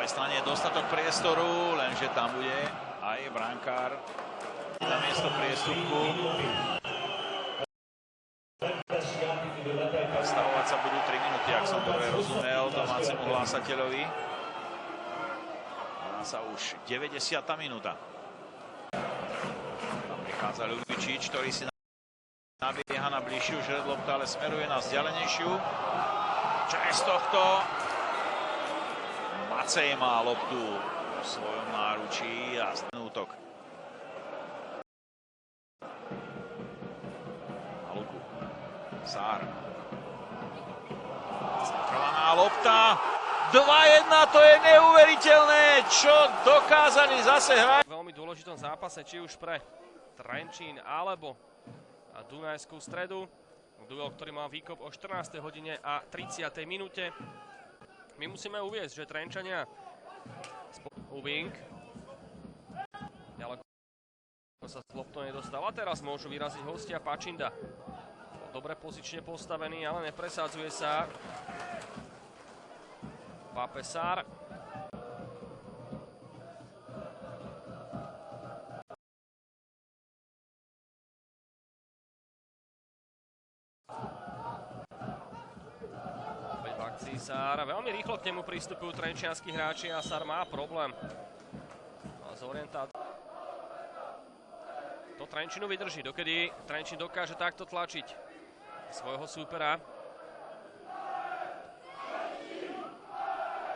pravej strane je dostatok priestoru, lenže tam bude aj brankár na miesto priestupku. Stavovať sa budú 3 minúty, ak som dobre rozumel domácemu hlásateľovi. Má sa už 90. minúta. Tam prichádza Ľubičič, ktorý si nabieha na bližšiu žred loptu, ale smeruje na vzdialenejšiu. Čo je z tohto? Macej má loptu v svojom náručí a ten útok. Na luku. Sár. Centrovaná lopta. 2-1, to je neuveriteľné, čo dokázali zase hrať. V veľmi dôležitom zápase, či už pre Trenčín alebo Dunajskú Stredu. Duel, ktorý má výkop o 14. hodine a 30. minúte. My musíme uviesť, že Trenčania Ubing ďaleko sa z loptou nedostal a teraz môžu vyraziť hostia Pačinda. Dobre pozične postavený, ale nepresadzuje sa. Pape Sár. Sár. Veľmi rýchlo k nemu pristupujú trenčianskí hráči a Sár má problém s orientáciou. To Trenčínu vydrží, dokedy Trenčín dokáže takto tlačiť svojho súpera.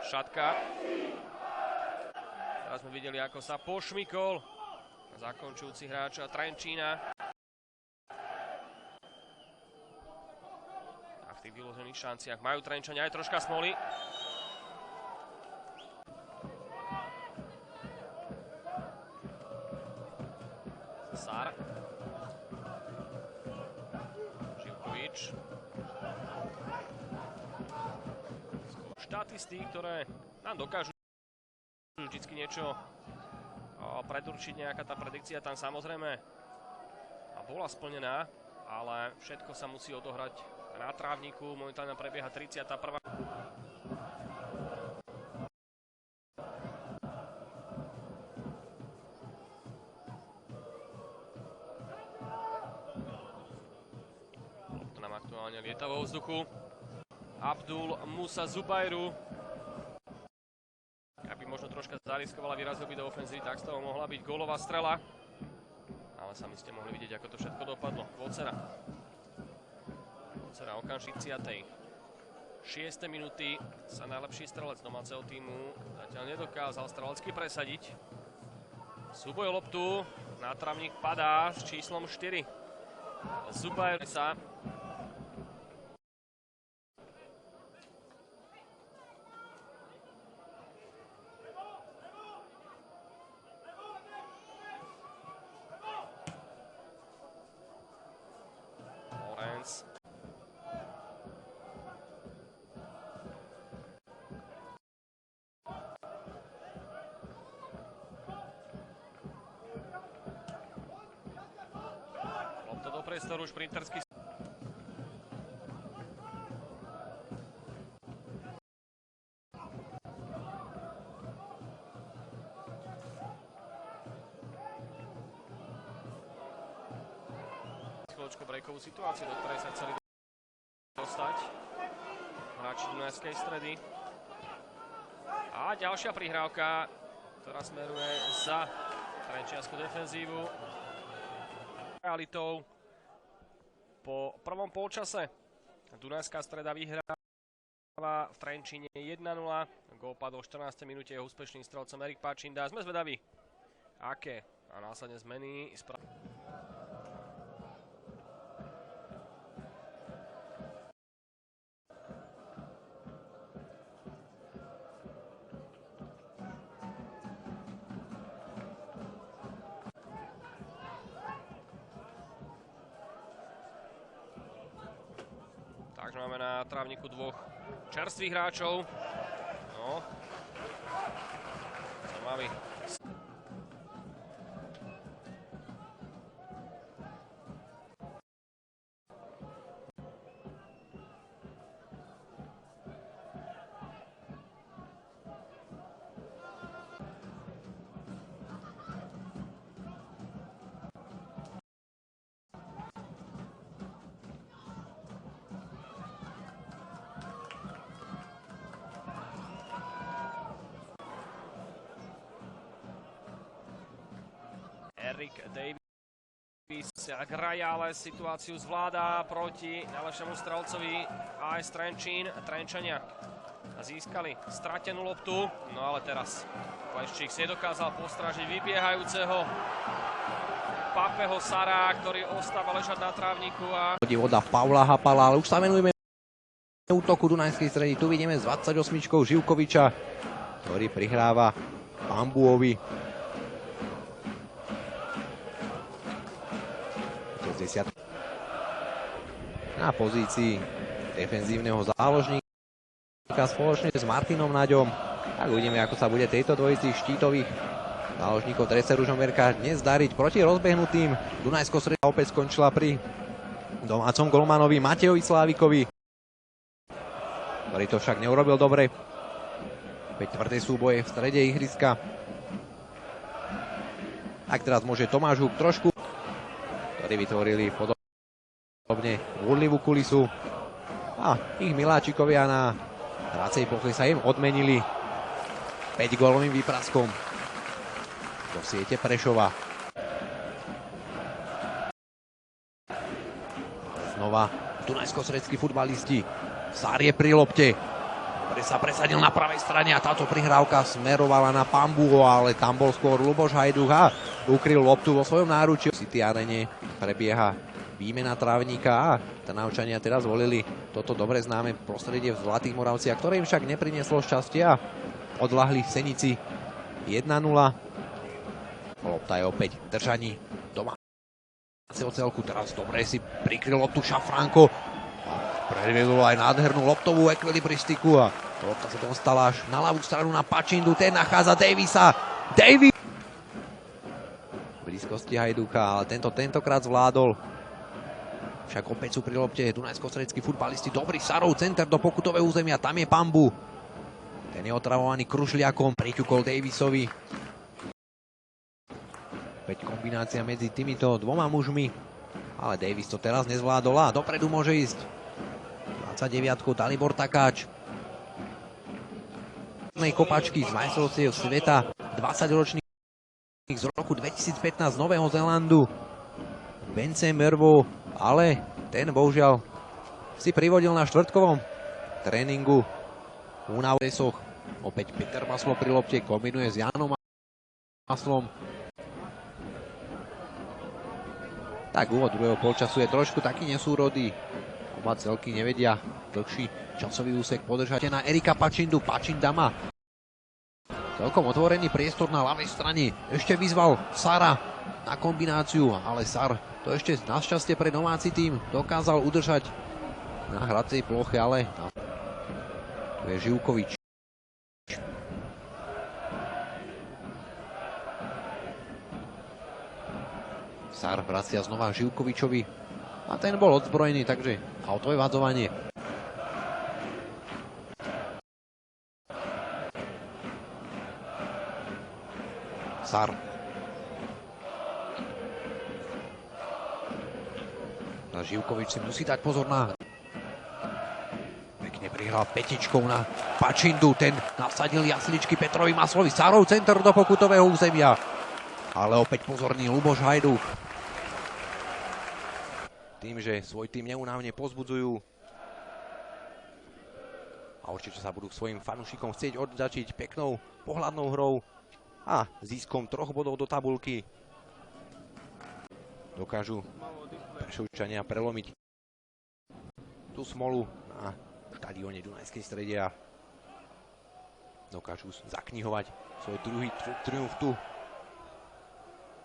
Šatka. Teraz sme videli, ako sa pošmykol zakončujúci hráč Trenčína. V tých vyložených šanciach majú Trenčania aj troška smoly. Sár. Živkovič. Štatistík, ktoré nám dokážu vždycky niečo predurčiť, nejaká tá predikcia tam samozrejme bola splnená, ale všetko sa musí odohrať na trávniku. Momentálne prebieha 31. To nám aktuálne lieta vo vzduchu. Abdul Musa Zubajru. Aby možno troška zariskovala, vyrazil by do ofenzívy, tak z toho mohla byť gólová strela. Ale sami ste mohli vidieť, ako to všetko dopadlo. Kvocera okamžik 36. minúty sa najlepší strelec domáceho týmu zatiaľ nedokázal strelecky presadiť. Súboj o loptu, nátrávnik padá s číslom 4. Zubajr sa. Lorenz. Priestoru šprinterský. Chvíľočku breakovú situáciu, do ktorej sa chceli dostať hráči Dunajskej Stredy. A ďalšia prihrávka, ktorá smeruje za trenčiansku defenzívu. Realitou po prvom polčase Dunajská Streda vyhráva v Trenčíne 1-0. Gól padol v 14. minúte, jeho úspešným strelcom Erik Pačinda. Sme zvedaví, aké a následne zmeny. Takže máme na trávniku dvoch čerstvých hráčov. No. Zaujímavý. Eric Davis. Grajales situáciu zvládá proti najlepšiemu strelcovi AS Trenčín. Trenčania získali stratenú loptu, no ale teraz Kleščík si dokázal postrážiť vybiehajúceho Papeho Sara, ktorý ostáva ležať na trávniku a Voda Pavla Hapala, ale už sa venujeme útoku Dunajskej Stredy. Tu vidíme s 28 Živkoviča, ktorý prihráva Pambuovi. 60. Na pozícii defenzívneho záložníka spoločne s Martinom Naďom. Tak uvidíme, ako sa bude tejto dvojici štítových záložníkov Drese Ružomberka dnes dariť proti rozbehnutým. Dunajsko Streda opäť skončila pri domácom golmanovi Matejovi Slávikovi, ktorý to však neurobil dobre. Opäť tvrdé súboje v strede ihriska. Tak teraz môže Tomáš Huk trošku, ktorí vytvorili podobne búrlivú kulisu. A ich miláčikovia na hracej ploche sa im odmenili 5-gólovým výpraskom do siete Prešova. Znova dunajsko-sredskí futbalisti. Sár je pri lopte. Dobre sa presadil na pravej strane a táto prihrávka smerovala na Pambuho, ale tam bol skôr Luboš Hajduk a ukryl loptu vo svojom náručí. V City Arene prebieha výmena trávnika a Trnavčania teraz volili toto dobre známe prostredie v Zlatých Moravciach, ktoré im však neprinieslo šťastie a odľahli Senici 1-0. Lopta je opäť v držaní domáceho celku. Teraz dobre si prikryl loptu Šafránko. Predviedol aj nádhernú loptovú ekvilibristiku a lopta sa dostala až na ľavú stranu na Pačindu. Ten nachádza Davisa. Davis! V blízkosti Hajduka, ale tentokrát zvládol. Však opäť sú pri lopte dunajsko-stredskí futbalisti. Dobrý Sarov, center do pokutového územia. Tam je Pambu. Ten je otravovaný Krušliakom. Priťukol Davisovi. Opäť kombinácia medzi týmito dvoma mužmi. Ale Davis to teraz nezvládol a dopredu môže ísť 29-ku Dalibor Takáč. Kopačky z majstrovstiev sveta, 20-ročný z roku 2015 z Nového Zélandu. Bence Mervo, ale ten bohužiaľ si privodil na štvrtkovom tréningu na Vresoch. Opäť Peter Maslo pri lopte, kombinuje s Jánom Maslom. Tak úvod druhého polčasu je trošku taký nesúrodý. Oba celky nevedia dlhší časový úsek podržať na Erika Pačindu. Pačinda má celkom otvorený priestor na ľavej strane. Ešte vyzval Sara na kombináciu, ale Sar to ešte našťastie pre domáci tým dokázal udržať na hracej ploche, ale tu je Živkovič. Sár vracia znova Živkovičovi a ten bol odzbrojený, takže autové vadzovanie. Sár. Živkovič si musí dať pozor na... Pekne prihral petičkou na Pačindu, ten nasadil jasličky Petrovi Maslovi. Sárov center do pokutového územia. Ale opäť pozorný Luboš Hajduk. Tým, že svoj tým neunávne pozbudzujú a určite sa budú svojim fanúšikom chcieť oddačiť peknou pohľadnou hrou a získom 3 bodov do tabulky. Dokážu Prešovčania prelomiť tú smolu na štadióne Dunajskej Strede a dokážu zaknihovať svoj druhý triumf tu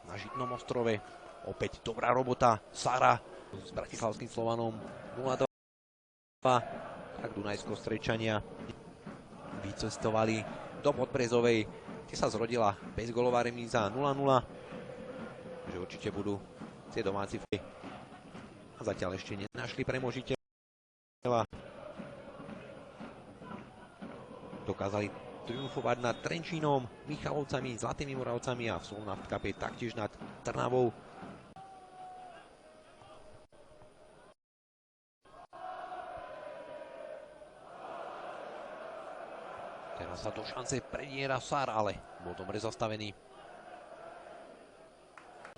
na Žitnom ostrove. Opäť dobrá robota Sara s bratislavským Slovanom 0-2. Tak Dunajsko-Stredčania vycestovali do Podbrezovej, kde sa zrodila bezgolová remíza 0-0. Takže určite budú tie domáci a zatiaľ ešte nenašli premožiteľa. Dokázali triumfovať nad Trenčínom, Michalovcami, Zlatými Moravcami a v Slovnaft Cupe taktiež nad Trnavou. Teraz sa do šance prediera Sár, ale bol dobre zastavený.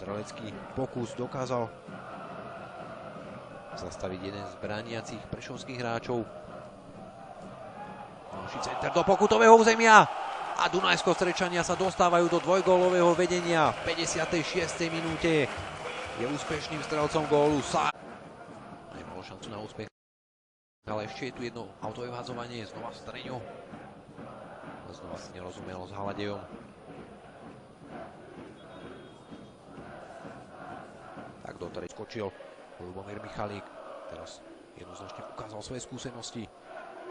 strelecký pokus dokázal zastaviť jeden z brániacich prešovských hráčov. Ďalší center do pokutového územia a Dunajsko-Strečania sa dostávajú do dvojgólového vedenia v 56. minúte. Je úspešným strelcom gólu Sár. Nemalo šancu na úspech, ale ešte je tu jedno autové vhadzovanie, znova Streňo. Znova si nerozumelo s Haladejom. Tak do tej skočil Ľubomír Michalík. Teraz jednoznačne ukázal svoje skúsenosti,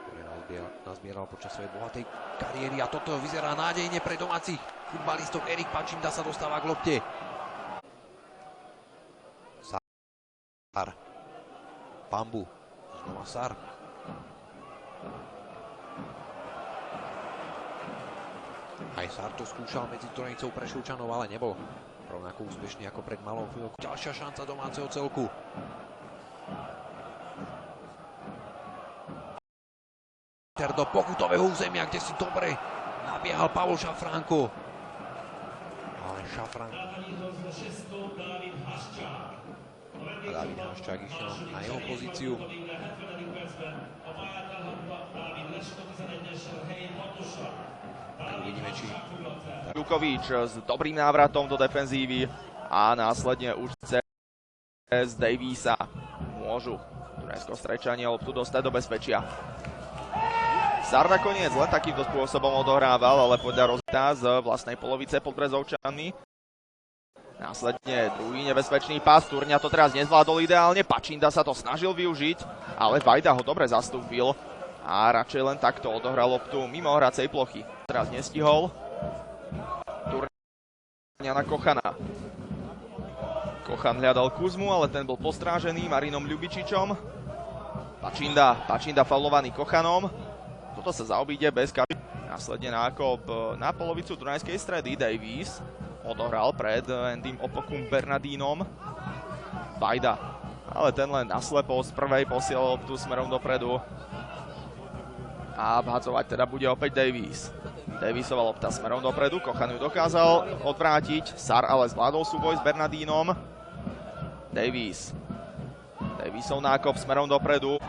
ktoré nazbieral počas svojej bohatej kariéry. A toto vyzerá nádejne pre domácich futbalistov. Erik Pačinda sa dostáva k lopte. Sár. Pambu. Znova Sár. Aj Sár to skúšal medzi Tronicou Prešovčanov, ale nebol rovnako úspešný ako pred malou chvíľou. Ďalšia šanca domáceho celku. Do pokutového územia, kde si dobre nabiehal Pavol Šafránko. Ale Šafránko. A Dávid Haščák išiel na jeho pozíciu. Uvidíme, či... Jukovič s dobrým návratom do defenzívy a následne už cez Davisa môžu Dunajsko-Strečania loptu dostať do bezpečia. Sár nakoniec len takýmto spôsobom odohrával, ale podľa rozhodá z vlastnej polovice pod Brezovčanmi. Následne druhý nebezpečný pás, Turňa to teraz nezvládol ideálne, Pačinda sa to snažil využiť, ale Vajda ho dobre zastúpil a radšej len takto odohral loptu mimo hracej plochy. Teraz nestihol. Turňa na Kochana. Kochan hľadal Kuzmu, ale ten bol postrážený Marinom Ľubičičom. Pačinda faulovaný Kochanom. Toto sa zaobíde bez kapy. Následne nákop na polovicu Dunajskej stredy. Davis odohral pred Endym Opokum Bernardínom. Vajda, ale ten len naslepo z prvej posielal loptu smerom dopredu. A vhadzovať teda bude opäť Davis. Davisova lopta smerom dopredu, Kochan ju dokázal odvrátiť. Sár ale zvládol súboj s Bernardínom. Davisov nákop smerom dopredu.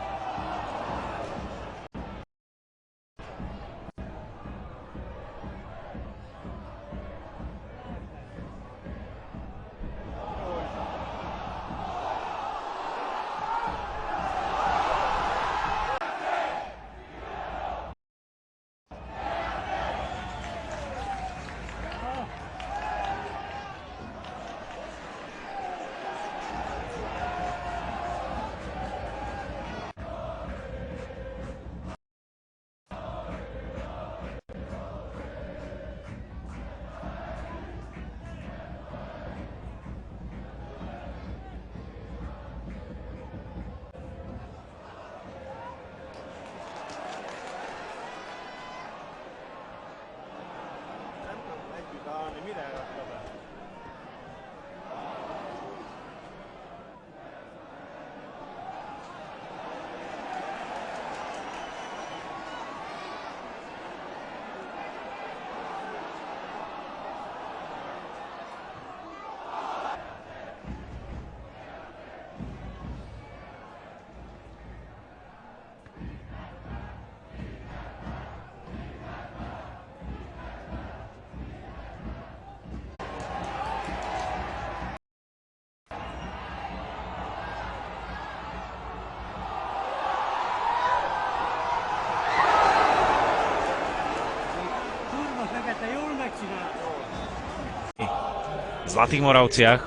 Zlatých Moravciach.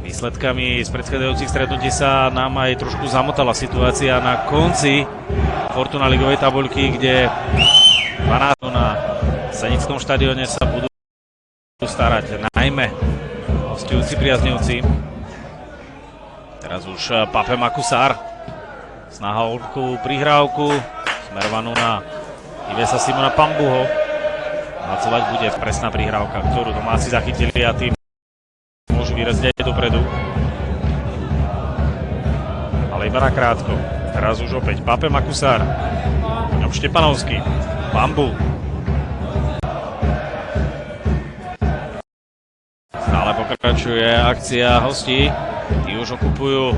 Výsledkami z predchádzajúcich stretnutí sa nám aj trošku zamotala situácia na konci Fortuna ligovej tabuľky, kde 12 na Senickom štadióne sa budú starať najmä hostujúci priaznivci. Teraz už Pape Makusár snaha o hĺbkovú prihrávku smerovanú na Ivesa Simona Pambuho. Hľadcovať bude presná prihrávka, ktorú domáci zachytili a tým môžu vyrazdiť aj dopredu. Ale iba na krátko. Teraz už opäť Pape Makusár. Štepanovský. Pambu. pokračuje akcia hostí. Tí už okupujú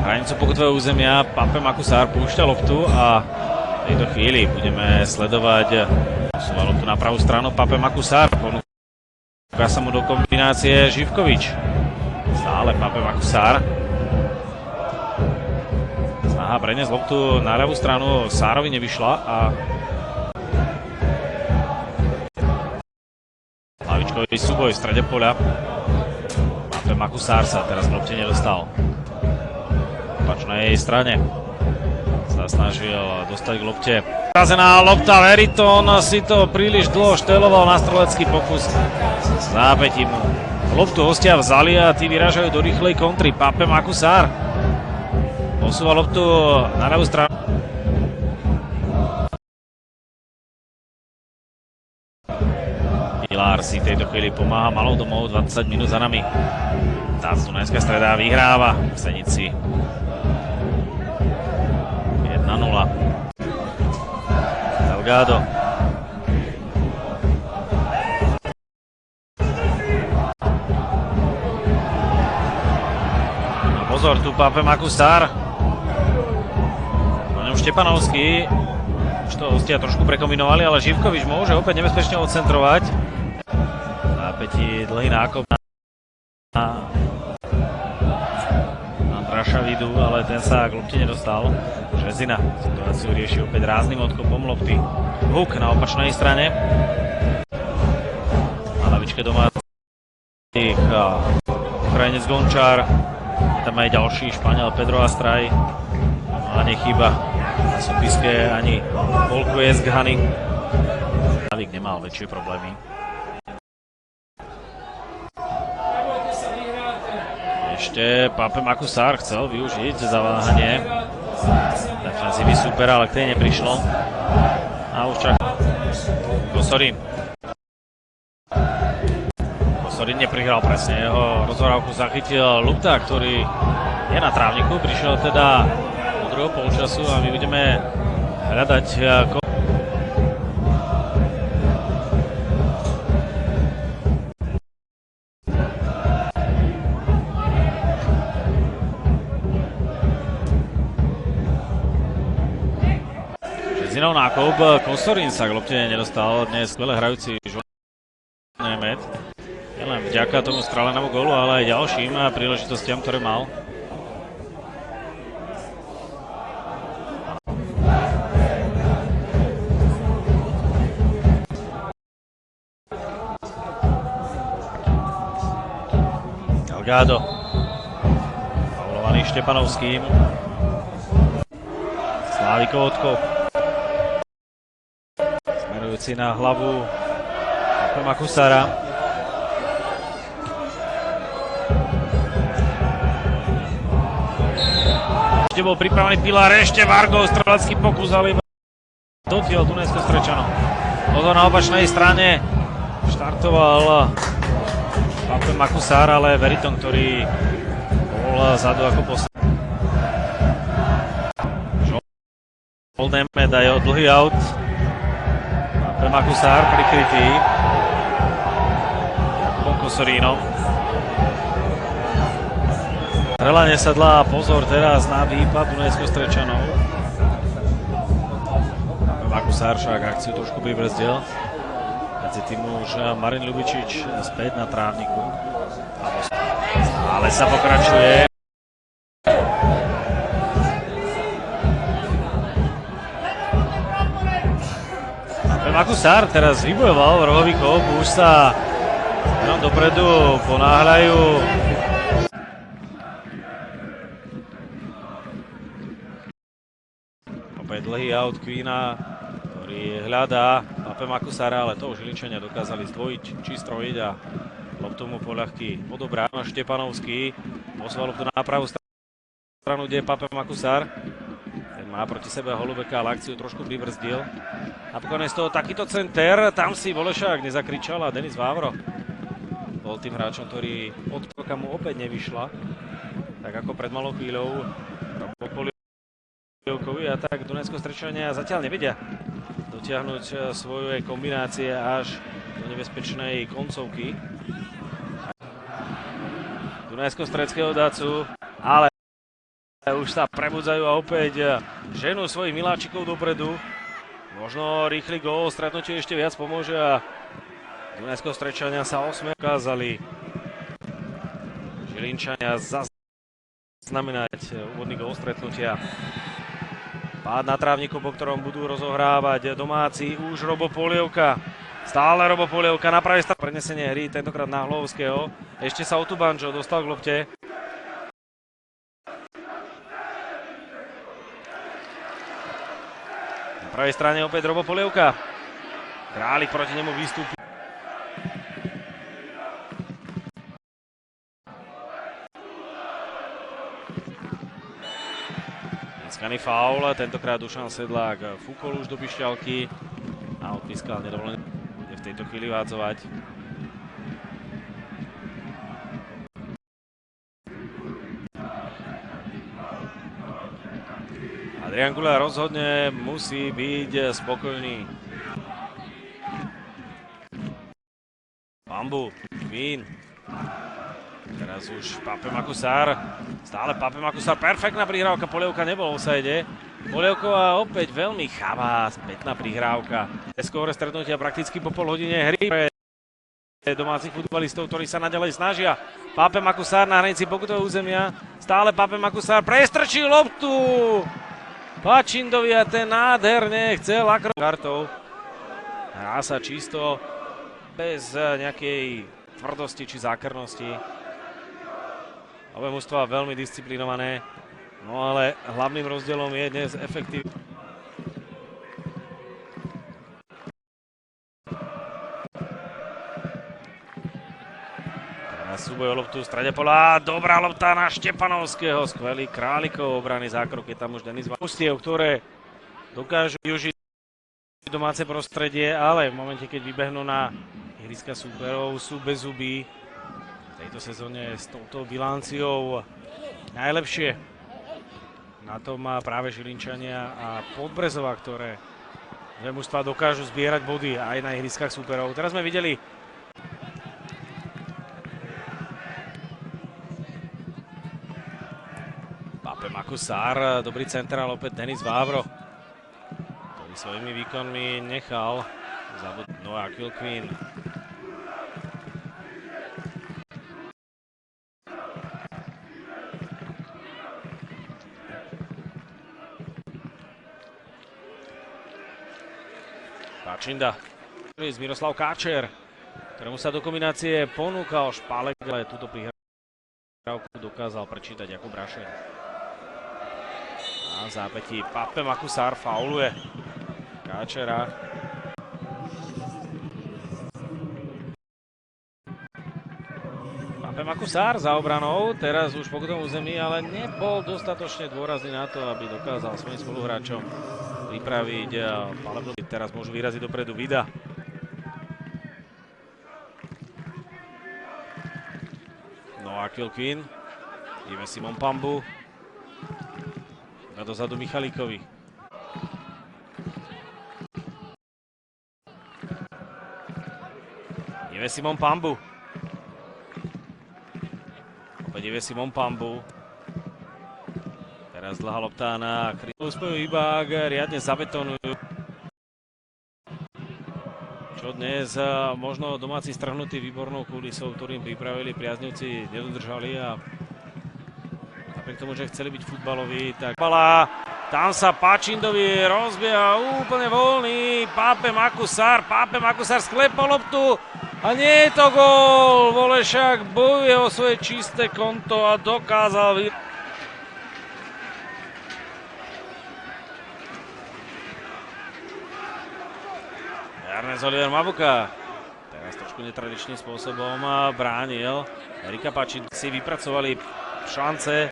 hranicu pokutového územia. Pape Makusár púšťa loptu a v tejto chvíli budeme sledovať posúva loptu na pravú stranu. Pape Makusár ponúka sa mu do kombinácie Živkovič. Stále Pape Makusár. Snaha preniesť loptu na ľavú stranu Sárovi nevyšla a hlavičkový súboj v strede poľa. Pape Makusár sa teraz v lopte nedostal. Pač na jej strane sa snažil dostať k lopte. Zrazená lopta, Veriton si to príliš dlho šteloval na strelecký pokus. Zápätí mu loptu hostia vzali a tí vyrážajú do rýchlej kontry. Pape Makusár posúva loptu na ľavú stranu. Pilár si v tejto chvíli pomáha malou domov, 20 minút za nami. Tá Dunajská Streda vyhráva v Senici 1-0. Delgado. No pozor, tu Pape Makusár. Na ňom Štepanovský. Už to hostia trošku prekombinovali, ale Živkovič môže opäť nebezpečne odcentrovať. Zápätí dlhý nákop na Andraša Vidu, ale ten sa k lopte nedostal. Žezina situáciu rieši opäť rázným odkopom lopty. Huk na opačnej strane. Na lavičke domácich Ukrajinec Gončár. Tam aj ďalší Španiel Pedro Astraj. No a nechýba na súpiske ani Volkvies Ghani. Davík nemal väčšie problémy. Ešte Pape Makusár chcel využiť zaváhanie defenzívy super, ale k tej neprišlo. A už čaká Kosorín. Kosorín neprihral presne, jeho rozhrávku zachytil Lupta, ktorý je na trávniku, prišiel teda do druhého polčasu a my budeme hľadať Zinou nákop. Kosorín sa k lopte nedostal, dnes skvelé hrajúci Nemet. Nielen vďaka tomu strelenému gólu, ale aj ďalším príležitostiam, ktoré mal. Delgado. Faulovaný Štepanovským. Slávikov odkop. Smerujúci na hlavu Pape Makusára. Ešte bol pripravený Pilár, ešte Vargo, strelecký pokus, ale dotiel Dunajsko-Strečanov. Pozor na opačnej strane. Štartoval Pape Makusár, ale Veriton, ktorý bol zadu ako posledný. Žoldeme dajú dlhý aut. Pape Makusár prikrytý Jakubom Kosorínom. Strela nesadla a pozor teraz na výpad Dunajsko-Strečanov. Pape Makusár však akciu trošku pribrzdil. Medzi tým už Marin Ľubičič späť na trávniku. Ale sa pokračuje. Makusár teraz vybojoval rohový kop, už sa dopredu ponáhľajú. Opäť dlhý aut Queena, ktorý hľadá Pape Makusára, ale to už Ilinčania dokázali zdvojiť či strojiť a loptu mu poľahky odobrá. Štepanovský posúval loptu na pravú stranu, kde je Pape Makusár. Má proti sebe Holubeka, ale akciu trošku pribrzdil. Napokon je z toho takýto center, tam si Volešák nezakričal a Denis Vávro bol tým hráčom, ktorý od kroka mu opäť nevyšla. Tak ako pred malou chvíľou Polievkovi a tak Dunajsko-Strečania zatiaľ nevedia dotiahnuť svoje kombinácie až do nebezpečnej koncovky. Dunajsko-Stredského Dacu, ale už sa prebudzajú a opäť ženú svojich miláčikov dopredu. Možno rýchly gól, stretnutie ešte viac pomôže a Dunajsko-Stredčania sa ukázali. Žilinčania zaznamenať úvodný gól stretnutia. Pád na trávniku, po ktorom budú rozohrávať domáci už Robo Polievka. Stále Robo Polievka na pravej strane. Prenesenie hry, tentokrát na Hlovského. Ešte sa Otubančo dostal k lopte. Na pravej strane opäť Robo Polievka. Králik proti nemu vystúpi. Získaný faul, tentokrát Dušan Sedlák fúkol už do pišťalky a odpískal nedovolený. Bude v tejto chvíli vádzovať. Adrian Gula rozhodne musí byť spokojný. Pambu, Queen. Teraz už Pape Makusár. Stále Pape Makusár. Perfektná prihrávka. Polievka nebol v offside. Polievková opäť veľmi chavá. Spätná prihrávka. Skôr stretnutia prakticky po pol hodine hry pre domácich futbalistov, ktorí sa naďalej snažia. Pape Makusár na hranici pokutového územia. Stále Pape Makusár prestrčil loptu. Pačindovi a ten nádherne chcel kartou. Hrá sa čisto bez nejakej tvrdosti či zákernosti. Obe mužstvá veľmi disciplinované, no ale hlavným rozdielom je dnes efektivita. Teraz súboj o loptu v strede pola, dobrá lopta na Štepanovského, skvelý Králikov obrany zákrok, je tam už Denis Pustiev, ktoré dokážu využiť domáce prostredie, ale v momente, keď vybehnú na ihriska súperov, sú bez zuby. V tejto sezóne s touto bilanciou najlepšie. Na to má práve Žilinčania a Podbrezová, ktoré dve mužstvá dokážu zbierať body aj na ihriskách súperov. Teraz sme videli Pape Makusár, dobrý centrál, opäť Denis Vávro, ktorý svojimi výkonmi nechal zabudnúť Noah Quilquin. Pačinda. Miroslav Káčer, ktorému sa do kombinácie ponúkal Špálek, ale túto prihrávku dokázal prečítať ako Brašeň. A v zápätí Pape Makusár fauluje Káčera. Pape Makusár za obranou, teraz už po pokutovom území, ale nebol dostatočne dôrazný na to, aby dokázal svojim spoluhráčom pripraviť palebnú. Teraz môžu vyraziť dopredu Vida. Noah Quilquin. Ideme Simon Pambu. A dozadu Michalíkovi. Ideme Simon Pambu. Opäť ideme Simon Pambu. Teraz dlhá lopta na Úspev Ibák, riadne zabetonujú. Čo dnes možno domáci strhnutí výbornou kulisou, ktorým pripravili priaznivci, nedodržali a napriek tomu, že chceli byť futbaloví, tak tam sa Pačindovi rozbieha úplne voľný. Pape Makusár sklepol loptu a nie je to gól. Volešák bojuje o svoje čisté konto a dokázal Ernest Oliver Mabuka. Teraz trošku netradičným spôsobom bránil. Erika Pačin si vypracovali šance,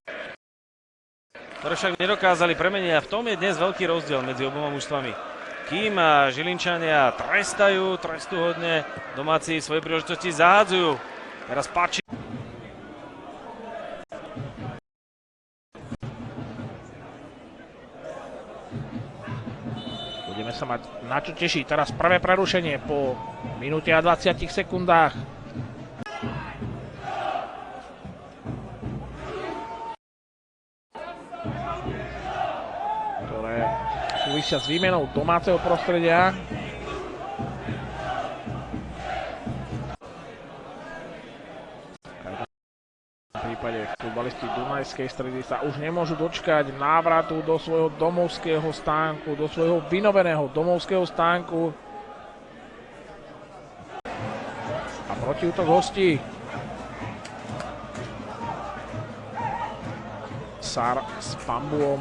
ktoré však nedokázali premeniť. A v tom je dnes veľký rozdiel medzi oboma mužstvami. Kým Žilinčania trestajú, trestuhodne, domáci svoje príležitosti zahádzajú. Teraz Pačin. Budeme sa mať na čo tešiť. Teraz prvé prerušenie po minúte a 20 sekundách. súvisia s výmenou domáceho prostredia. V prípade futbalisti Dunajskej Stredy sa už nemôžu dočkať návratu do svojho domovského stánku, do svojho vynoveného domovského stánku. A protiútok hostí. Sár s Pambuom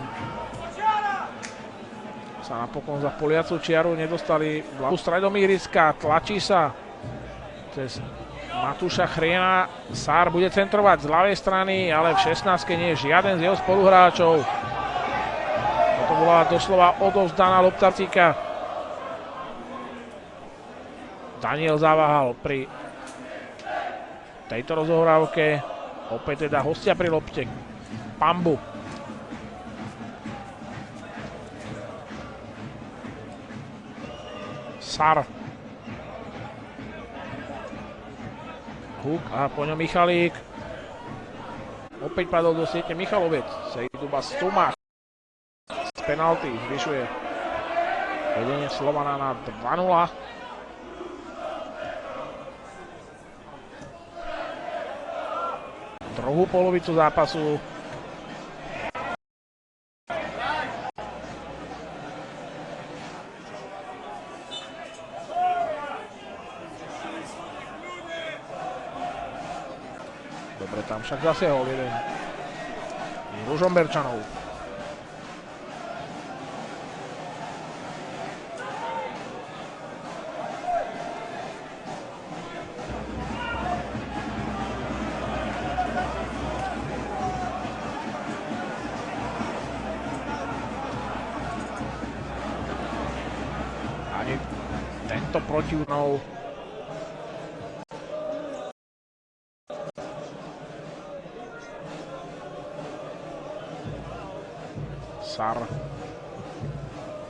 sa napokon za poliacu čiaru nedostali. Stredom ihriska, tlačí sa cez Matúša Chriena. Sár bude centrovať z ľavej strany, ale v 16-ke nie je žiaden z jeho spoluhráčov. Toto bola doslova odovzdaná loptarcíka. Daniel zaváhal pri tejto rozohrávke. Opäť teda hostia pri lopte. Pambu. Sár. Huk a po ňom Michalík. Opäť padol do siete Michalovec. Sejduba Stumach z penalty zvyšuje vedenie Slovana na 2-0. Druhú polovicu zápasu dobre, tam však zasiahol jeden Ružomberčanov. Ani tento protivnou Sár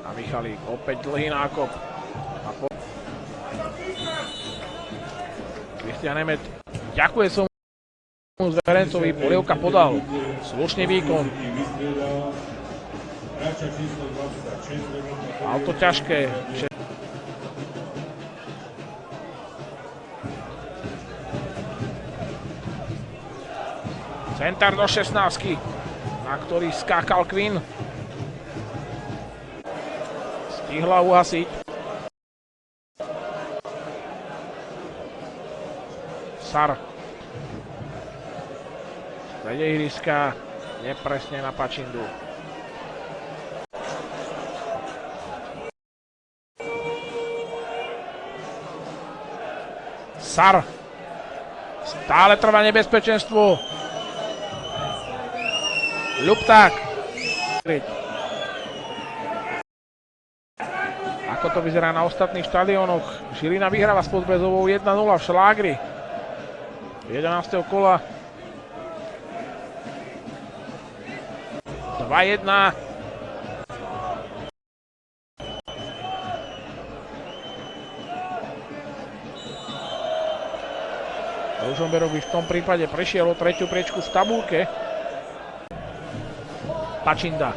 a Michalík, opäť dlhý nákop. Kristian Nemet ďakuje svojmu zverencovi, polievka podal, slušný výkon. Mal to ťažké. Centár do 16-ky, na ktorý skákal Quinn. Stihla uhasiť. Sár. Strede ihriska, nepresne na Pačindu. Sár. Stále trvá nebezpečenstvo. Ľupták. Ako to vyzerá na ostatných štadiónoch? Žilina vyhráva s Podbrezovou 1-0 v Šlágri. 11. kola. 2-1. Ružomberok by v tom prípade prešiel o tretiu priečku v tabulke. Pačinda.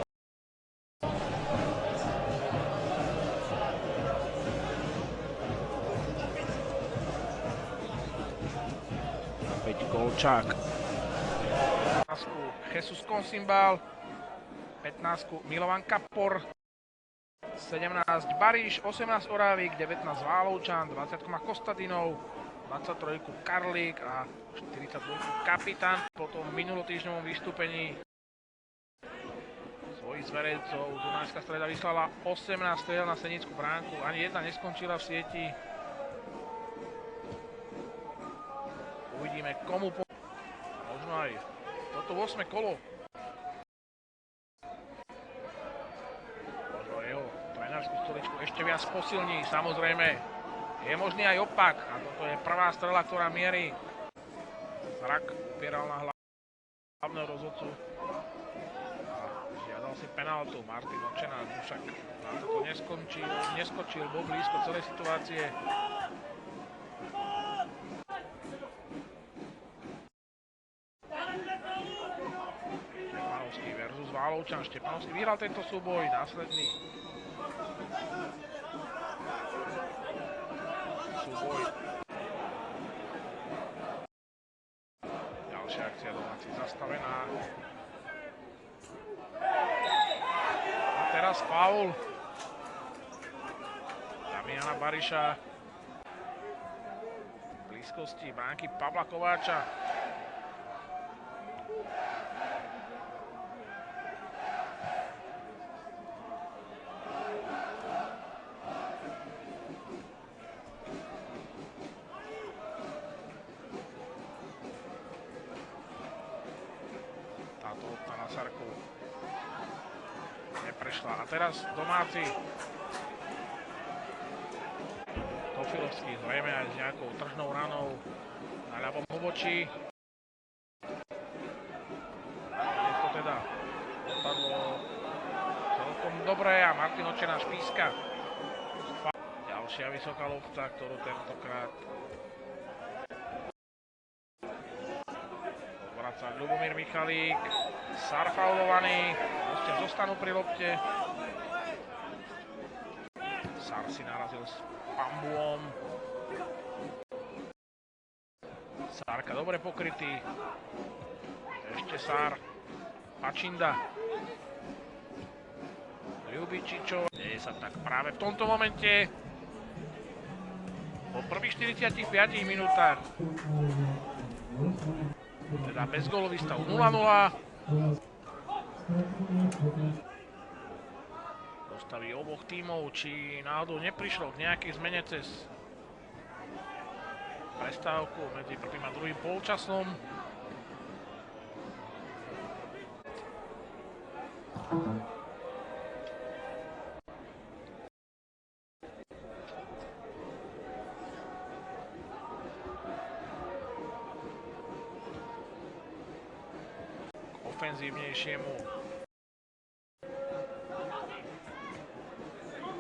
Opäť Golčák. 15 Jesus Konsimbal. 15 Milovan Kapor. 17 Baríš, 18 Orávik, 19 Válovčan, 20 má Kostadinov, 23 Karlík a 42 Kapitán. Po tom minulotýždňovom vystúpení svojich zverencov Dunajská Streda vyslala 18 strel na Senickú bránku, ani jedna neskončila v sieti. Uvidíme komu možno aj toto 8. kolo. Možno jeho trénerskú stoličku ešte viac posilní, samozrejme. Je možný aj opak a toto je prvá strela, ktorá mierí. Zrak upieral na hlavného rozhodcu. Žiadal si penáltu, Martin Očenák, však na toto neskočil, bol blízko celej situácie. Štepanovský versus Válovčan. Štepanovský vyhral tento súboj, následný súboj. Ďalšia akcia domáci zastavená. A teraz faul Damiana Bariša v blízkosti bránky Pavla Kováča. Táto lopta na Sarku neprešla. A teraz domáci. Tofilovský zrejme aj s nejakou tržnou ranou na ľavom pobočí. Dnes to teda dopadlo celkom dobre a Martin Očenáš píska. Ďalšia vysoká lopta, ktorú tentokrát odvraca Ľubomír Michalík. Sár faulovaný, proste zostanú pri lopte. Sár si narazil s Pambuom. Sárka dobre pokrytý. Ešte Sár. Pačinda. Ľubičičov. Deje sa tak práve v tomto momente. Po prvých 45 minútach. Teda bezgólový stav 0-0. Postavy oboch tímov, či náhodou neprišlo k nejakej zmene cez prestávku medzi prvým a druhým polčasom. Ofenzívnejšiemu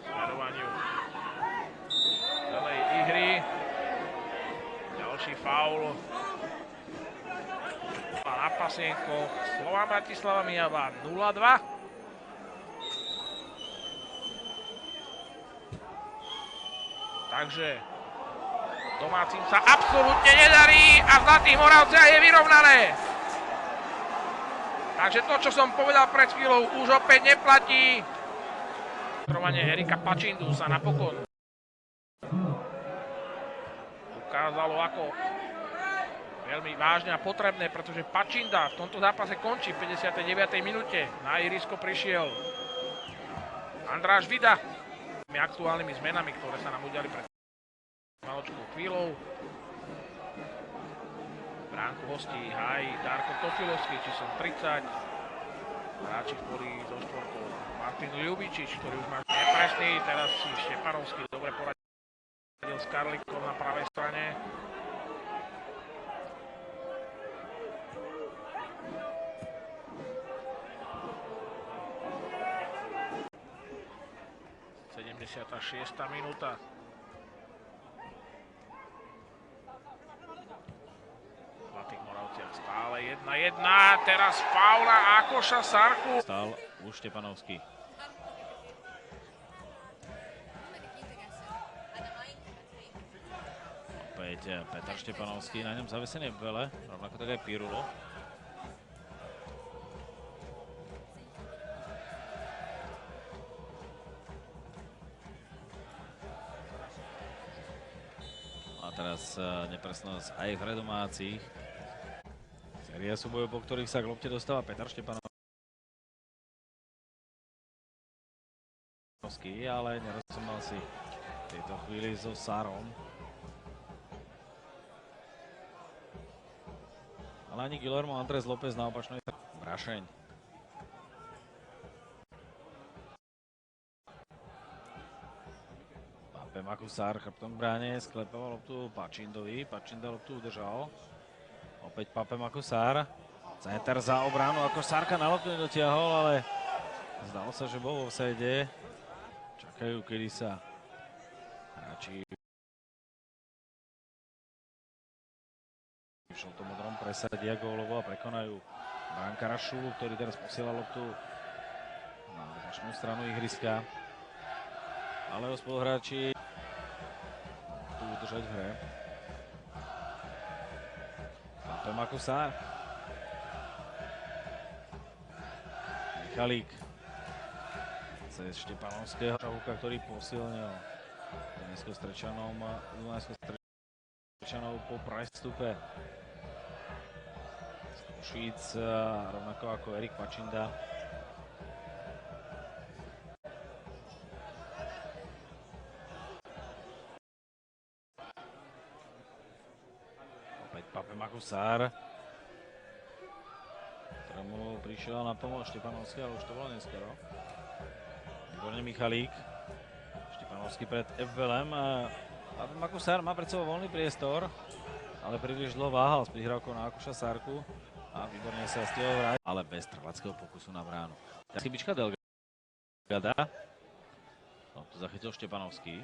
smerovaniu celej ihry. Ďalší faul na pasienkoch. Slovan Bratislava Myjava 0-2. Takže domácim sa absolútne nedarí a Zlatých Moravciach je vyrovnané. Takže to, čo som povedal pred chvíľou, už opäť neplatí. Trovanie Erika Pačindu sa napokon ukázalo ako veľmi vážne a potrebné, pretože Pačinda v tomto zápase končí v 59. minúte. Na ihrisko prišiel Andráš Vida s tými aktuálnymi zmenami, ktoré sa nám udiali pred maločkou chvíľou. Bránku hostí hájí Darko Tofilovský, číslo 30. Hráči v poli so štvorkou Martin Ľubičič, ktorý už má nepresný. Teraz si Štepanovský dobre poradil s Karlikom na pravej strane. Tá 6. minúta. V Zlatých Moravciach stále 1-1. Teraz faul na Akoša Sarku. Stal už Štepanovský. Opäť Petar Štepanovský, na ňom zavesený v bele, rovnako tak aj Pirulo. Teraz nepresnosť aj v redomácich. Séria súbojov, po ktorých sa k lopte dostáva Petar Štepanovský, ale nerozumal si v tejto chvíli so Sárom. Ale ani Guillermo Andrés López na opačnej strane. Brašeň. Makusár chrbtom k bráne, sklepoval loptu Pačindovi, Pačinda loptu udržal. Opäť Pape Makusár, center za obranu, ako Sárka na loptu nedotiahol, ale zdalo sa, že bol vo offside. Čakajú, kedy sa hráči v žltomodrom presadia gólovo a prekonajú brankára Šulu, ktorý teraz posiela loptu na opačnú stranu ihriska. Ale ho spoluhráči udržať v hre. Pape Makusár. Michalík. Cez Štepanovského Šahuka, ktorý posilnil Dunajsko Strečanov po prestupe z Košíc, rovnako ako Erik Pačinda. Opäť Pape Makusár, ktorému prišiel na pomoc Štepanovský, ale už to bolo neskoro. Výborne Michalík. Štepanovský pred Evelem. Pape Makusár má pred sebou voľný priestor, ale príliš dlho váhal s prihrávkou na Akuša Sárku a výborne sa stihol vrátiť, ale bez streleckého pokusu na bránu. Chybička Delgada. No, to zachytil Štepanovský.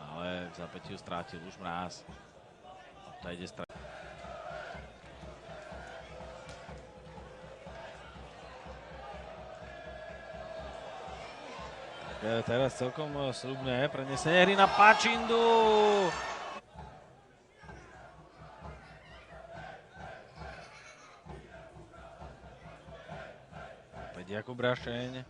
Ale v zápätiu strátil už Mráz. Tá ide strátil. Teraz celkom sľubné prenesenie hry na Pačindu. Opäť Jakub Rašeň.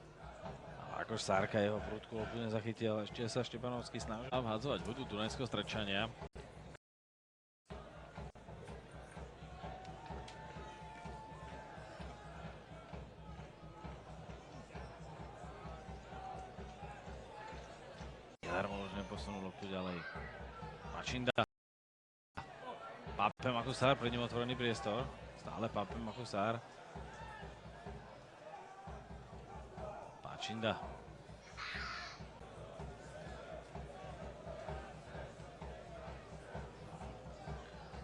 Akož Sárka jeho prudku loptu nezachytil. Ešte sa Štepanovský snaží vhadzovať vodu Dunajského Strečania. Posunul loptu ďalej. Pačinda. Pape Makusár, pred ním otvorený priestor. Stále Pape Makusár. Pačinda.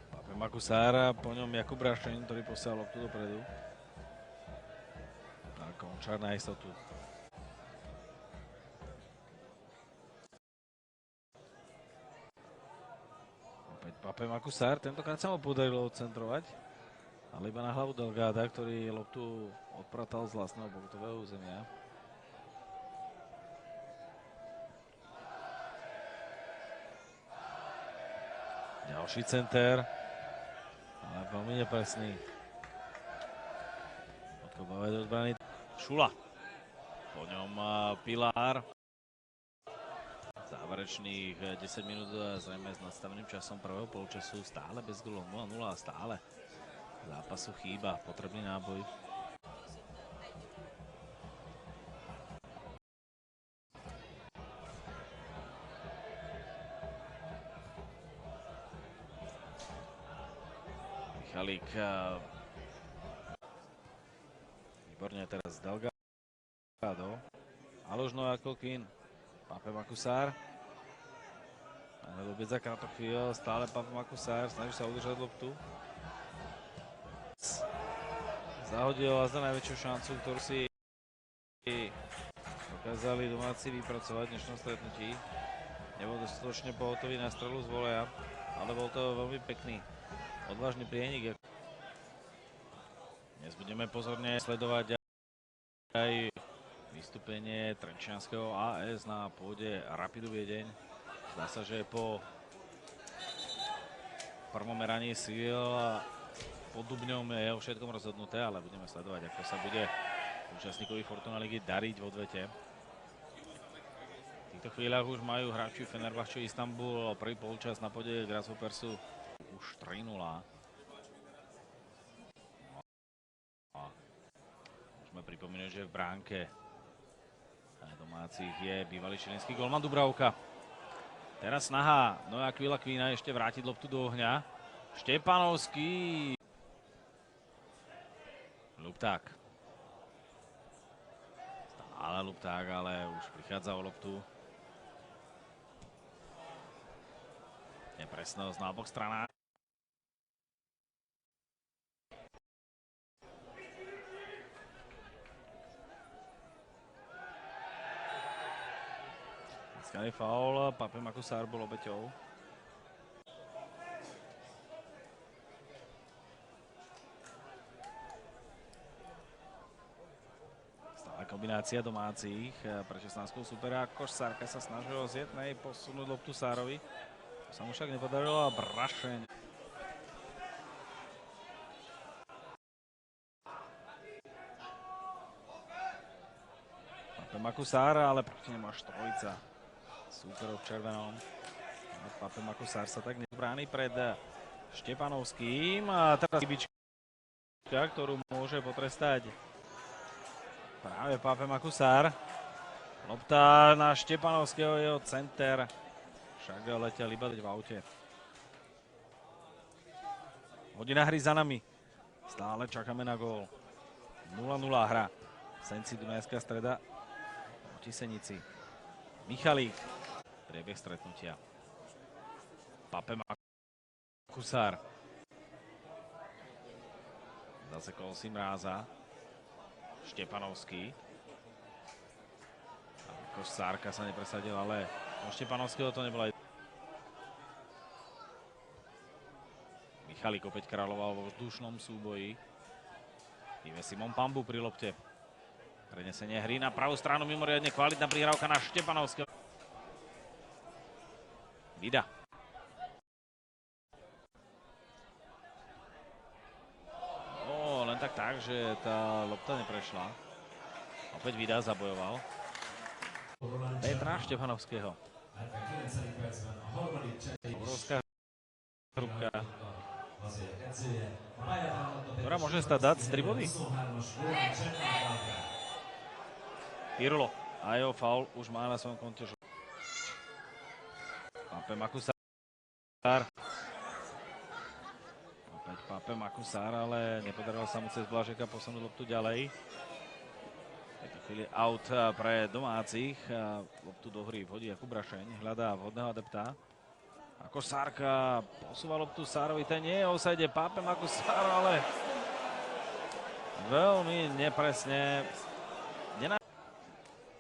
Pape Makusár, po ňom Jakub Rašeň, ktorý posielal loptu dopredu. A Končár na istotu. Pape Makusár, tentokrát sa mu podarilo odcentrovať, ale iba na hlavu Delgáda, ktorý loptu odpratal z vlastného punktového územia. Ďalší center, ale veľmi nepresný. Odkopávať od brány Šula. Po ňom Pilár. Záverečných 10 minút zrejme s nadstaveným časom prvého polčasu, stále bez gólov 0-0 a stále zápasu chýba potrebný náboj. Michalík. Výborne teraz Delgado. Aleš Novákovkin. Pape Makusár. Dobiec za krátko chvíľu, stále Pape Makusár, snaží sa udržať loptu. Zahodil za najväčšiu šancu, ktorú si dokázali domáci vypracovať v dnešnom stretnutí. Nebol dostatočne pohotový na strelu z voleja, ale bol to veľmi pekný, odvážny prienik. Dnes budeme pozorne sledovať aj vystúpenie trenčianskeho AS na pôde Rapidu Viedeň. Zdá sa, že po prvom meraní síl pod Dubňom je o všetkom rozhodnuté, ale budeme sledovať, ako sa bude účastníkovi Fortuna ligy dariť v odvete. V týchto chvíľach už majú hráči Fenerbahče Istanbul prvý polčas na pôde Grasshoppersu už 3-0. Môžeme pripomínať, že v bránke domácich je bývalý čilinský golman Dubravka. Teraz snaha Noja Kvína ešte vrátiť loptu do ohňa. Štepanovský. Lupták. Stále Lupták, ale už prichádza o loptu. Nepresnosť na oboch stranách. Získaný faul, Pape Makusár bol obeťou. Stále kombinácia domácich pre 16 supera. Košsárka sa snažil z jednej posunúť loptu Sárovi. To sa mu však nepodarilo a Brašeň. Pape Makusár, ale proti nemu až trojica súperov v červenom. Pape Makusár sa tak nebráni pred Štepanovským a teraz chybička, ktorú môže potrestať práve Pape Makusár. Lopta na Štepanovského, jeho center. Však letel iba v aute. Hodina hry za nami. Stále čakáme na gól. 0-0 hra. Senci Dunajská Streda proti Senici. Michalík. Priebeh stretnutia. Pape Makusár. Zasekol si Mráza. Štepanovský. Košsárka sa nepresadil, ale o Štepanovského to nebola. Michalík opäť kráľoval vo vzdušnom súboji. Ide Simon Pambu pri lopte. Prenesenie hry na pravú stranu, mimoriadne kvalitná prihrávka na Štepanovského. Vida. Len tak, že tá lopta neprešla. Opäť Vida zabojoval. Petra Štepanovského. Obrovská hrubka, ktorá môže dať 3 body. Pirlo a jeho faul už má na svojom konte. Pape Makusár. Opäť Pape Makusár, ale nepodarilo sa mu cez Blažeka posunúť loptu ďalej. V tejto chvíli out pre domácich. Loptu do hry vhodí Jakub Brašeň, hľadá vhodného adepta. A Košsárka posúva loptu Sárovi, ten nie je offside, Pape Makusár, ale veľmi nepresne.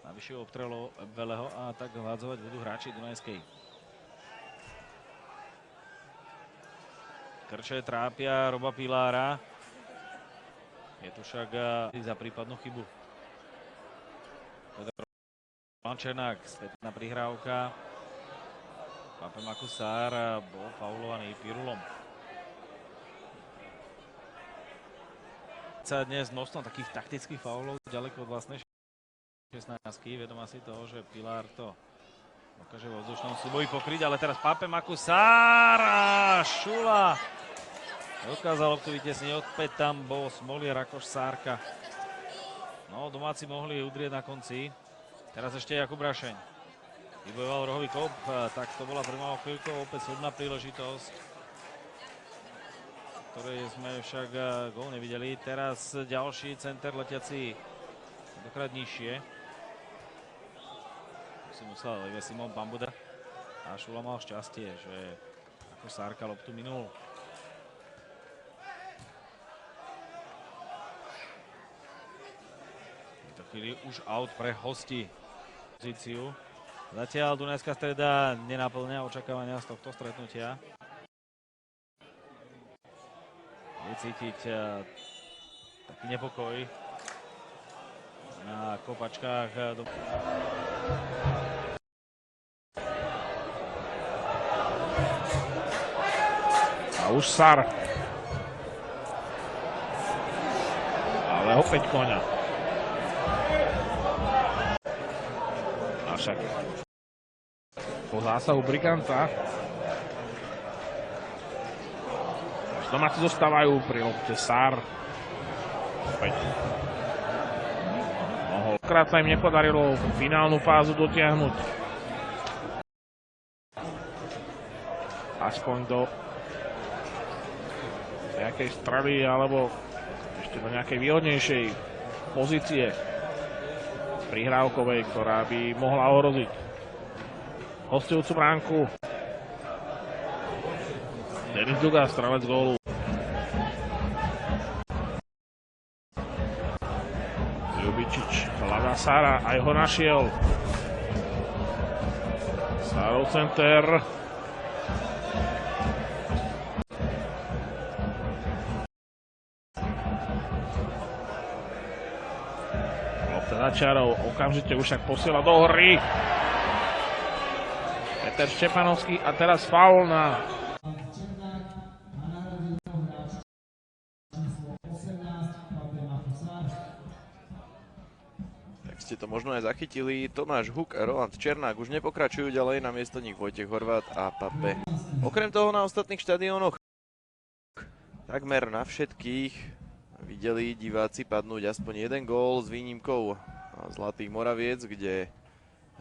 Navyše obtrelo Veleho a tak hádzovať budú hráči Dunajskej. Krče trápia Roba Pilára. Je tu však za prípadnú chybu. Roman Černák, spätná prihrávka. Pape Makusár bol faulovaný Pirulom. Dnes množstvo takých taktických faulov ďaleko od vlastnej 16-ky. Vedomá si toho, že Pilár to dokáže vo vzdušnom súboji pokryť, ale teraz Pape Makusár a Šula dokázal loptu vytiesniť. Opäť tam bol Smolier a Košsárka. No, domáci mohli udrieť na konci. Teraz ešte Jakub Brašeň. Vybojoval rohový kop, tak to bola prvá chvíľka, opäť súdna príležitosť, ktorej sme však gól nevideli. Teraz ďalší center letiaci dokrát nižšie. Si musel Ive Simon Pambuda a Šula mal šťastie, že ako Sárka loptu minul. V tejto chvíli už out pre hosti pozíciu. Zatiaľ Dunajská Streda nenaplňa očakávania z tohto stretnutia. Je cítiť taký nepokoj na kopačkách. A už Sár. Ale opäť Koňa. Avšak po zásahu Briganta domáci zostávajú pri lopte. Sár opäť mohol. Krát sa im nepodarilo finálnu fázu dotiahnuť aspoň do nejakej strely alebo ešte do nejakej výhodnejšej pozície prihrávkovej, ktorá by mohla ohroziť hostujúcu bránku. Denis Duga, strelec gólu. Ljubičič hľadá Sára, aj ho našiel. Sárov center. Lopta sa za čarou, okamžite už však posiela do hry. Peter Štepanovský a teraz faul na... Tak ste to možno aj zachytili. Tomáš Huk a Roland Černák už nepokračujú ďalej, namiesto nich Vojtech Horvát a Pape. Okrem toho na ostatných štadiónoch takmer na všetkých videli diváci padnúť aspoň jeden gól s výnimkou Zlatých Moraviec, kde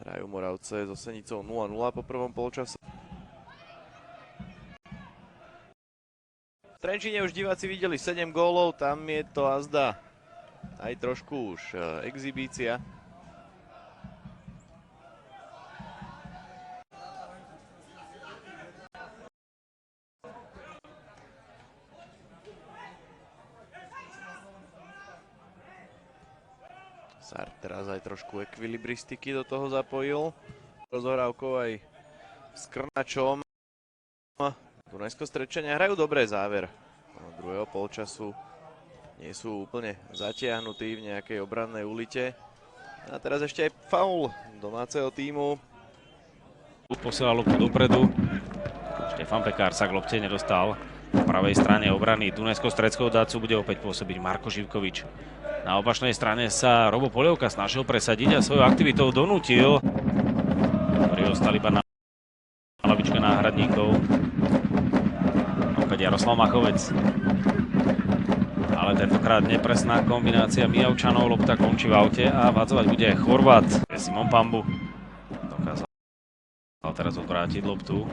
hrajú Moravce so Senicou 0-0 po prvom polčase. V Trenčíne už diváci videli 7 gólov, tam je to azda aj trošku už exhibícia. Sár teraz aj trošku ekvilibristiky do toho zapojil. Rozohrávkou aj s Krnačom. Dunajsko-Stredčania hrajú dobré záver druhého polčasu. Nie sú úplne zatiahnutí v nejakej obrannej ulite. A teraz ešte aj faul domáceho tímu. Posiela loptu dopredu. Štefan Pekár sa k lopte nedostal. Po pravej strane obrany Dunajsko-Stredského dácu bude opäť pôsobiť Marko Živkovič. Na opačnej strane sa Robo Polievka snažil presadiť a svojou aktivitou donútil, ktorí ostali iba na lavičke náhradníkov. Opäť Jaroslav Machovec. Ale tentokrát nepresná kombinácia Mijavčanov, lopta končí v aute a vádzovať bude Chorvát. Simon Pambu dokázal teraz odvrátiť loptu.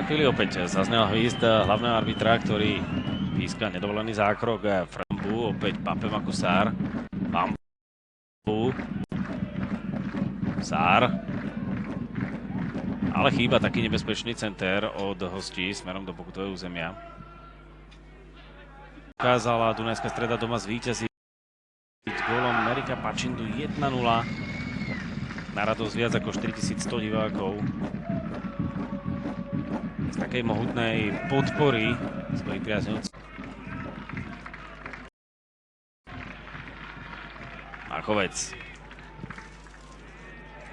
V chvíli opäť zaznel hvízd hlavného arbitra, ktorý píska nedovolený zákrok. Frambu, opäť Pape Makusár. Pambu. Sár. Ale chýba taký nebezpečný center od hostí smerom do pokutového územia. Ukázala Dunajská Streda doma zvíťaziť s gólom Erika Pačindu 1-0. Na radosť viac ako 4100 divákov. Z takej mohutnej podpory svojich priaznivcov. Machovec.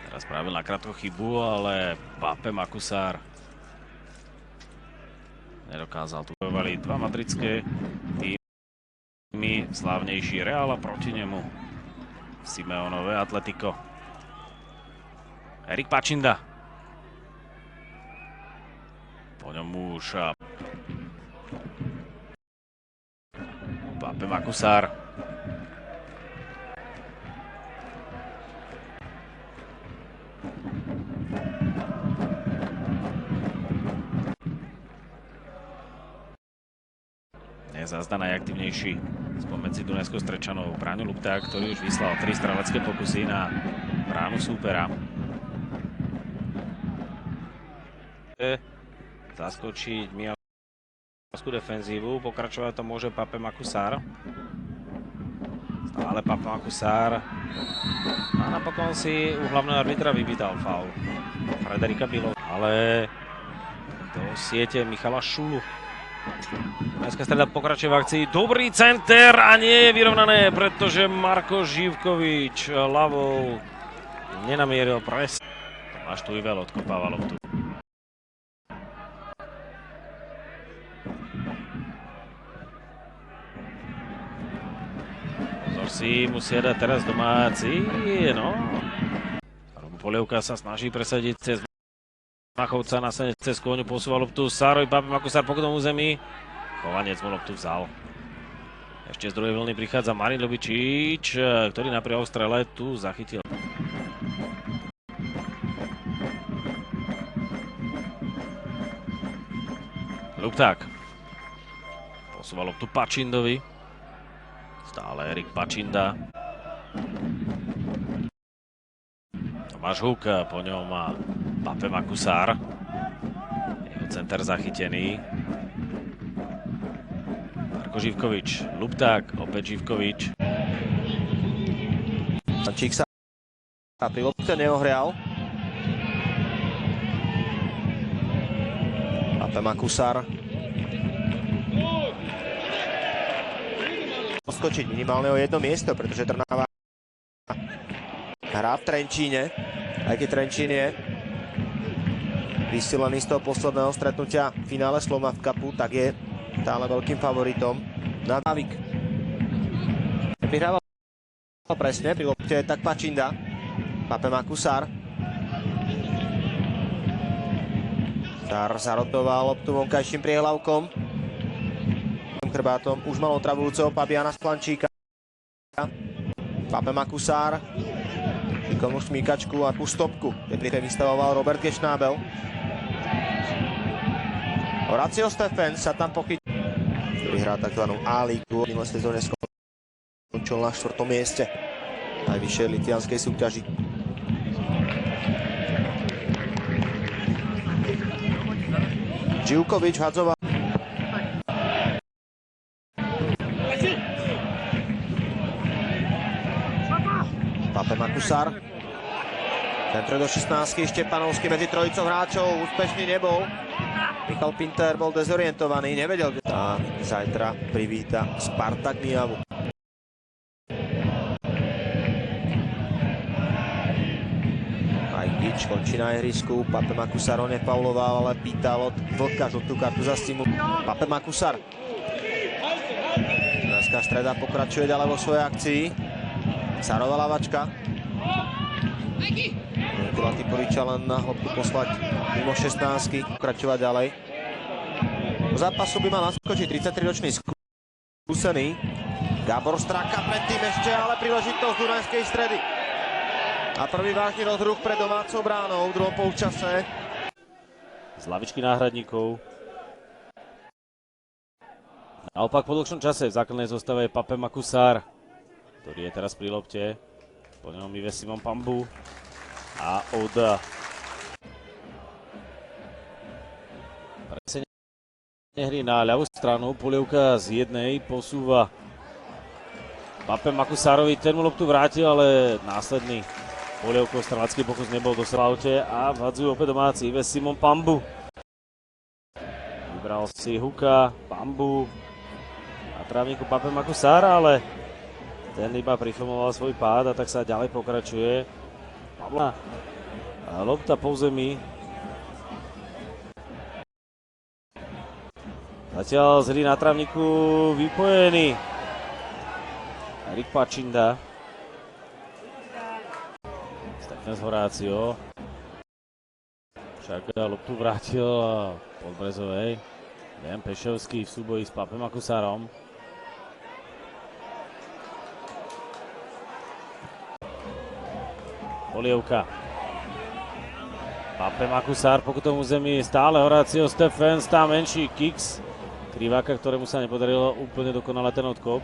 Teraz spravil nakrátko chybu, ale Pape Makusár nedokázal. Tu bojovali dva madridské týmy, slávnejší Real a proti nemu Simeonové Atletico. Erik Pačinda. Po ňom už Pape Makusár. Zazda najaktívnejší spomedzi Dunajsko-Strečanov Braňo Lupták, ktorý už vyslal 3 strelecké pokusy na bránu súpera. Zaskočiť Mijavskú defenzívu, pokračovať to môže Pape Makusár. Stále Pape Makusár. A napokon si u hlavného arbitra vypýtal faul Frederika Bilova, ale do siete Michala Šulu. Dunajská Streda pokračuje v akcii. Dobrý center a nie je vyrovnané, pretože Marko Živkovič ľavou nenamieril presne. Tomáš Tujvel odkopáva loptu. Pozor si, musia dať teraz domáci. No. Robo Polievka sa snaží presadiť cez Machovca, následne cez Kôňu posúva loptu Sárovi, Pape Makusár po kutom území. Chovanec mu loptu vzal. Ešte z druhej vlny prichádza Marin Ľubičič, ktorý napriek strele tu zachytil. Lupták. Posúva loptu Pačindovi. Stále Erik Pačinda. Tomáš Huk, po ňom má Pape Makusár. Jeho center zachytený. Marko Živkovič, Lupták, opäť Živkovič. Čík sa pri lopte neohrial. Pape Makusár. naskočiť minimálne o jedno miesto, pretože Trnava hrá v Trenčíne, aj keď Trenčín je vysielaný z toho posledného stretnutia v finále Slovnaft Cupu, tak je stále veľkým favoritom na Davik. Prihrával presne, pri lopte je tak Pačinda, Pape Makusar. Sár zarotoval loptu vonkajším priehlavkom. Chrbátom už mal otravujúceho Fabiana Sklančíka. Pape Makusar. Výkonnú šmíkačku a tú stopku, kde vystavoval Robert Gešnábel. Horacio Steffens sa tam pochytil. Vyhrá tzv. A-lígu. V minulé sezóne skončil na 4. mieste najvyššej litianskej súťaži. Živkovič hadzoval. Pape Makusar. Centre do 16. Štepanovský medzi trojicou hráčov. Úspešný nebol. Michal Pinter bol dezorientovaný, nevedel, kde... A zajtra privíta Spartak Mijavu. Majkič končí na ihrisku. Pape Makusar ho nepauloval, ale pýtal od Vlka žltú kartu za stimu. Pape Makusar. Dneska streda pokračuje ďalej vo svojej akcii. Sárová lavačka. Nutila Tiporiča len na hĺbku poslať mimo 16, pokračovať ďalej. Do zápasu by mal naskočiť 33-ročný skúsený Gábor Straka, predtým ešte ale príležitosť Dunajskej stredy. A prvý vážny rozruch pre domácou bránou v druhom polčase. Z lavičky náhradníkov. Naopak po dlhšom čase v základnej zostave je Pape Makusar, ktorý je teraz pri lopte. Po ňom Ive Simon Pambu a Oda. Presenie hry na ľavú stranu, polievka z jednej posúva Pape Makusarovi, ten mu loptu vrátil, ale následný polievkou strelacký pokus nebol do aute a vhadzujú opäť domáci Ive Simon Pambu. Vybral si Huka, Pambu a trávniku Pape Makusara, ale ten iba prifilmoval svoj pád a tak sa ďalej pokračuje. Pavla. A lopta po zemi. Zatiaľ z hry na trávniku vypojený Erik Pačinda. Stefan Horácio. Však loptu vrátil pod Brezovej. Jan Pešovský v súboji s Papem Makusarom. Polievka. Pape Makusar po tom území, stále Horácio Steffens, tá menší kicks Kriváka, ktorému sa nepodarilo úplne dokonale ten odkop.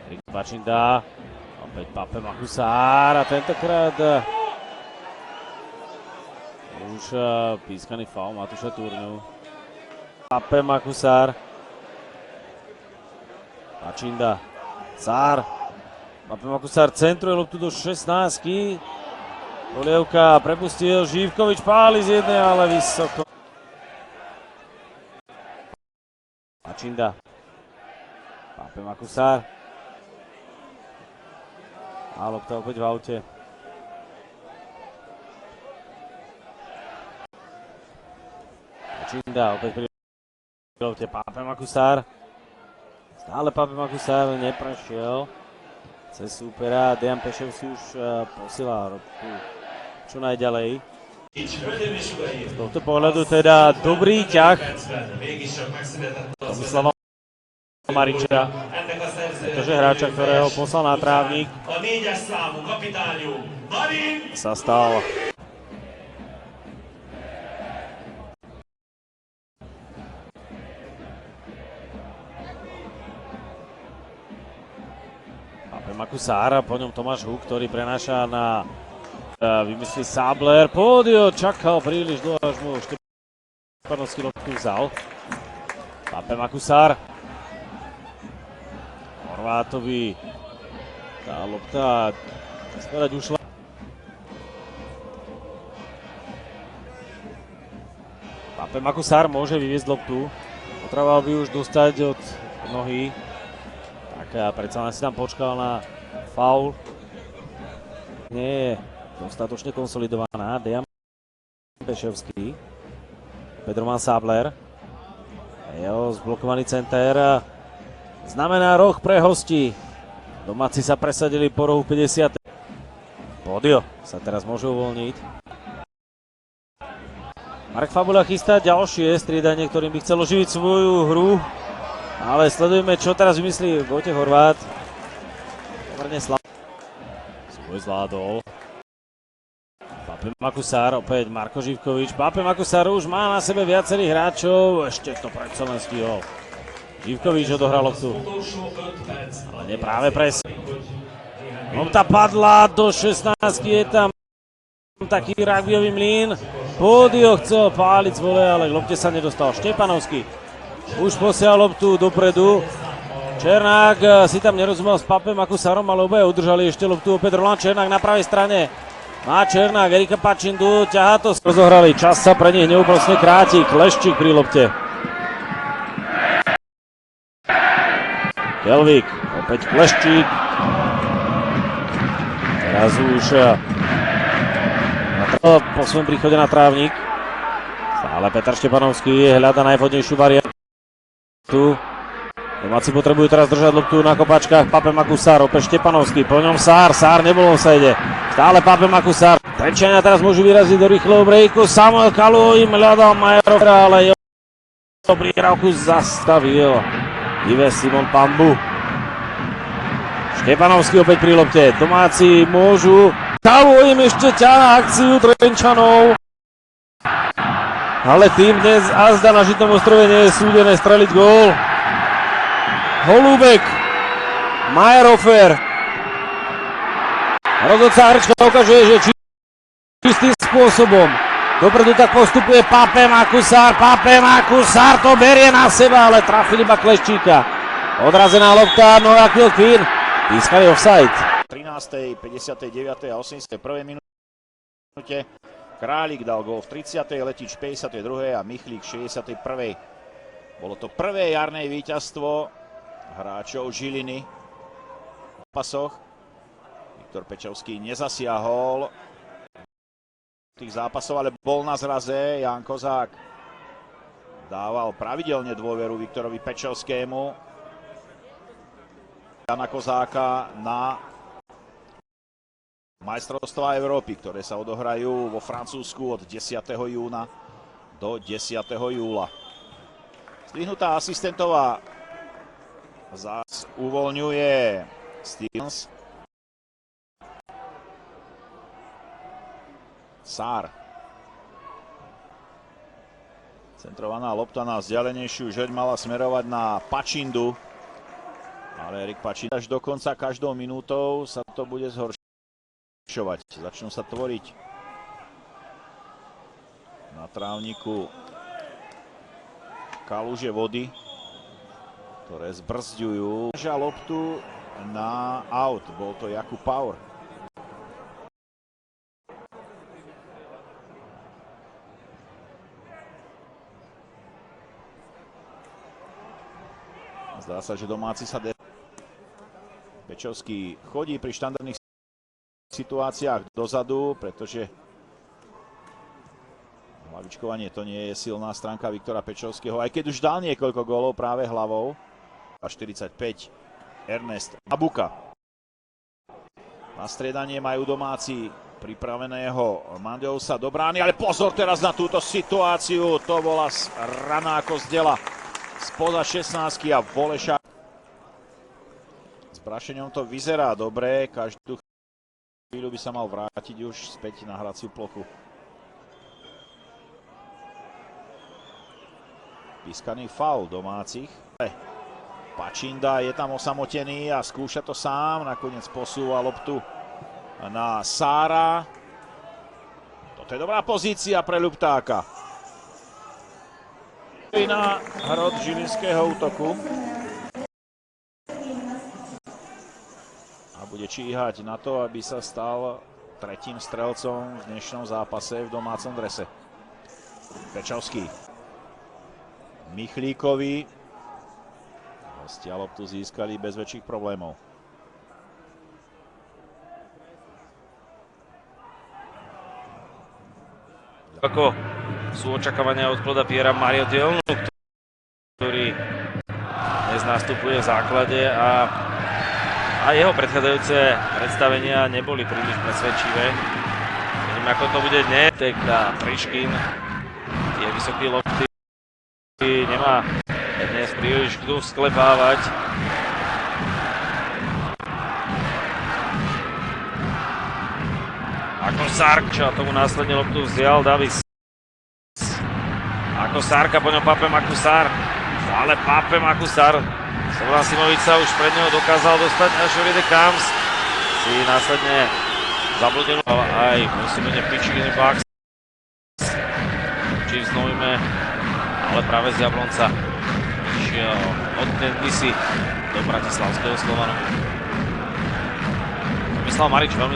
Erik Pačinda, opäť Pape Makusar a tentokrát už pískaný faul Matúša Turňu. Pape Makusar. Pačinda. Sár. Pape Makusar centruje loptu do 16. Polievka prepustil, Živkovič páli z jednej, ale vysoko. Pačinda. Pape Makusar. A lopta opäť v aute. Pačinda opäť pri lopte Pape Makusar. Stále Pape Makusar neprešiel cez súpera. Dejan Pešovský už posiela loptu čo najďalej. Z tohto pohľadu teda dobrý ťah Tomislava Mariča, pretože hráča, ktorého poslal na trávnik, sa stal Pape Makusar, po ňom Tomáš Huk, ktorý prenáša na vymyslí Sábler. Pódio čakal príliš dlho, až mu Štepanovský loptu vzal. Pape Makusar. Horvátovi. Tá lopta smerať ušla. Pape Pape Makusár môže vyviesť loptu. Potreboval by už dostať od nohy. Tak a predsa len si tam počkal na faul. Nie je dostatočne konsolidovaná. Dejan Pešovský. Pedroman Sábler. Jeho zblokovaný center. Znamená roh pre hostí. Domáci sa presadili po rohu 50. Podio sa teraz môže uvoľniť. Marek Fabula chystá ďalšie striedanie, ktorým by chcel oživiť svoju hru. Ale sledujeme, čo teraz vymyslí Vojtech Horvát. Pomerne slabý. Svoj zvládol. Pape Makusár, opäť Marko Živkovič. Pape Makusár už má na sebe viacerých hráčov. Ešte to predsa len stihol. Živkovič odohral loptu. Ale nie práve pres. Lopta padla do 16, je tam taký rugbyový mlyn. Podio chcel páliť z vole, ale k lopte sa nedostal. Štepanovský už posial loptu dopredu. Černák si tam nerozumel s Papem Makusárom, ale obaja udržali ešte loptu. Opäť Roland Černák na pravej strane. Má Černák, Erika Pačindu, ťahá to. Rozohrali, čas sa pre nich neúprosne kráti. Kleščík pri lopte. Kelvík, opäť Kleščík. Teraz už po svojom príchode na trávnik. Stále Peter Štepanovský hľada najvhodnejšiu variantu. Domáci potrebujú teraz držať loptu na kopačkách. Pape Makusár, opäť Štepanovský, po ňom Sár nebol v offside. Stále Pape Makusár. Trenčania teraz môžu vyraziť do rýchleho breaku. Samuel Kalu im hľadal Majerofera, ale jeho prihrávku zastavil Ives Simon Pambu. Štepanovský opäť pri lopte. Domáci môžu. Kalu im ešte ťahá akciu Trenčanov. Ale tým dnes azda na Žitnom ostrove nie je súdené streliť gól. Holúbek, Majerofer. Rozhodca Hrčka ukazuje, že čistým spôsobom. Dopredu tak postupuje Pape Makusár. Pape Makusár to berie na seba, ale trafil iba Kleščíka. Odrazená lopta, Noah Kilpin. Pískali offside. 13., 59. a 81. minúte. Králik dal gól v 30., Letič v 52. a Michlík v 61. Bolo to prvé jarné víťazstvo hráčov Žiliny v pasoch. Viktor Pečovský nezasiahol tých zápasov, ale bol na zraze. Jan Kozák dával pravidelne dôveru Viktorovi Pečovskému. Jana Kozáka na majstrovstvá Európy, ktoré sa odohrajú vo Francúzsku od 10. júna do 10. júla. Zdvihnutá asistentová zás uvoľňuje Stevens. Sár. Centrovaná lopta na vzdialenejšiu žeľ mala smerovať na Pačindu. Ale Erik Pačinda až do konca každou minútou sa to bude zhoršovať. Začnú sa tvoriť na trávniku kaluže vody, ktoré zbrzďujú. Držia loptu na out. Bol to Jakub Power. Zdá sa, že domáci sa Pečovský chodí pri štandardných situáciách dozadu, pretože hlavičkovanie to nie je silná stránka Viktora Pečovského, aj keď už dal niekoľko gólov práve hlavou. A 45 Ernest Abuka. Na striedanie majú domáci pripraveného Mandeusa do brány, ale pozor teraz na túto situáciu, to bola raná ako z dela. Spoza 16 a Voleša. S Brašeňom to vyzerá dobre, každú chvíľu by sa mal vrátiť už späť na hraciu plochu. Pískaný faul domácich. Pačinda je tam osamotený a skúša to sám, nakoniec posúva loptu na Sára. Toto je dobrá pozícia pre Ľuptáka. Na hrot žilinského útoku. A bude číhať na to, aby sa stal tretím strelcom v dnešnom zápase v domácom drese. Pečovský. Michlíkovi. Hostia loptu získali bez väčších problémov. Ako sú očakávania od Clauda Pierra Mario Dionu, ktorý dnes nastupuje v základe a jeho predchádzajúce predstavenia neboli príliš presvedčivé. Vidím, ako to bude dnes. A Priškin tie vysoké lopty nemá dnes príliš kto sklepávať. Ako Sárka, tomu následne loptu vzial Davis. Ako Sárka, po ňom Pape Makusár. Stále Pape Makusár. Slobodan Simovica už pred neho dokázal dostať až Ride Kams. Si následne zabludil aj musíme Pičkin Bucks. Či znojme, ale práve z Jablonca išiel od Denvisy do bratislavského Slovanu. Myslel Marič veľmi